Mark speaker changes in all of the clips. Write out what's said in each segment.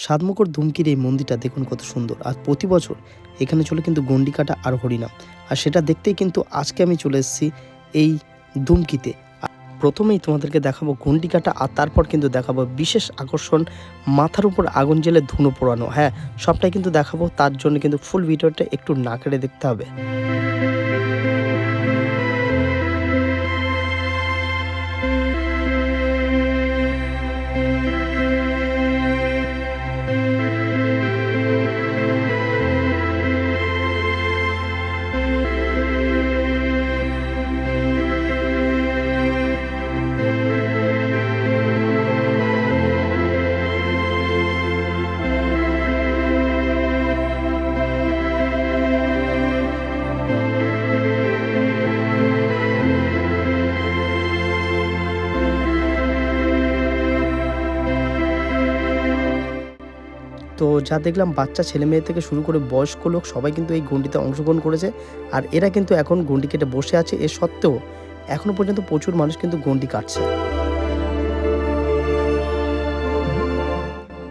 Speaker 1: সাতমুখর ধুমকির এই মন্দিরটা দেখুন কত সুন্দর। আর প্রতি বছর এখানে চলে কিন্তু গন্ডি কাটা আর হরিনাম। আর সেটা দেখতেই কিন্তু আজকে আমি চলে এসেছি এই ধুমকিতে। প্রথমেই তোমাদেরকে দেখাবো গন্ডি কাটা, আর তারপর কিন্তু দেখাবো বিশেষ আকর্ষণ মাথার উপর আগুন জ্বেলে ধুনো পোড়ানো। হ্যাঁ, সবটাই কিন্তু দেখাবো, তার জন্য কিন্তু ফুল ভিডিওটা একটু না কেটে দেখতে হবে। তো যা দেখলাম, বাচ্চা ছেলে মেয়ে থেকে শুরু করে বয়স্ক লোক সবাই কিন্তু এই গন্ডিতে অংশগ্রহণ করেছে। আর এরা কিন্তু এখন গন্ডি কেটে বসে আছে। এ সত্ত্বেও এখনও পর্যন্ত প্রচুর মানুষ কিন্তু গন্ডি কাটছে।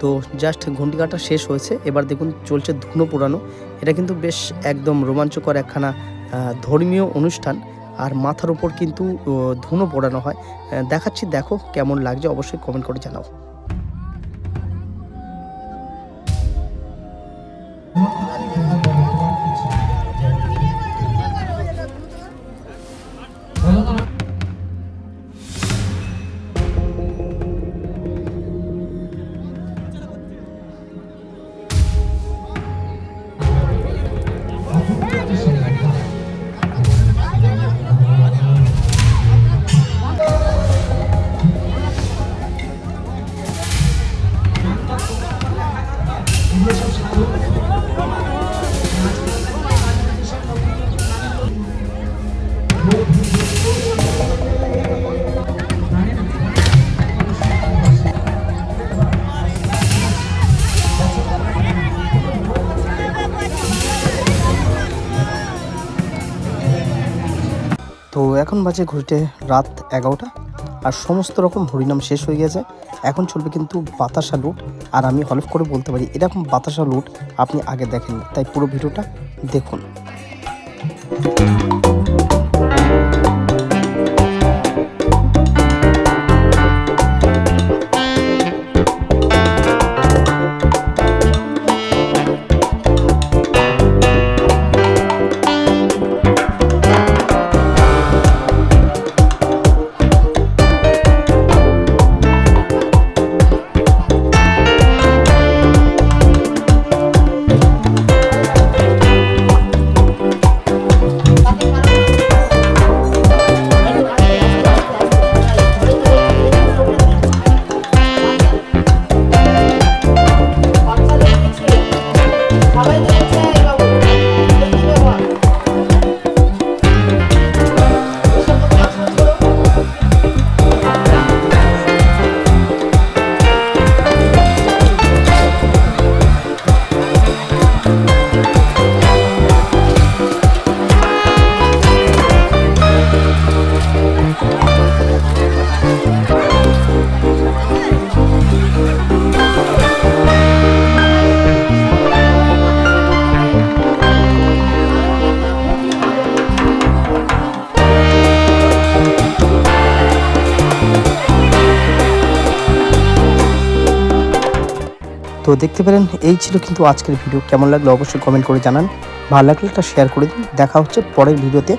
Speaker 1: তো জাস্ট ঘন্টি কাটা শেষ হয়েছে, এবার দেখুন চলছে ধুনো পোড়ানো। এটা কিন্তু বেশ একদম রোমাঞ্চকর একখানা ধর্মীয় অনুষ্ঠান। আর মাথার উপর কিন্তু ধুনো পোড়ানো হয়। দেখাচ্ছি, দেখো কেমন লাগছে, অবশ্যই কমেন্ট করে জানাও। তো এখন বাজে ঘড়িতে রাত 11টা, আর সমস্ত রকম হরিনাম শেষ হয়ে গেছে। এখন চলবে কিন্তু বাতাসা লুট। আর আমি হলফ করে বলতে পারি, এরকম বাতাসা লুট আপনি আগে দেখেননি, তাই পুরো ভিডিওটা দেখুন। তো দেখতে পেলেন, এই ছিল কিন্তু আজকের ভিডিও। কেমন লাগলো অবশ্যই কমেন্ট করে জানান। ভালো লাগলে একটা শেয়ার করে দিন। দেখা হচ্ছে পরের ভিডিওতে।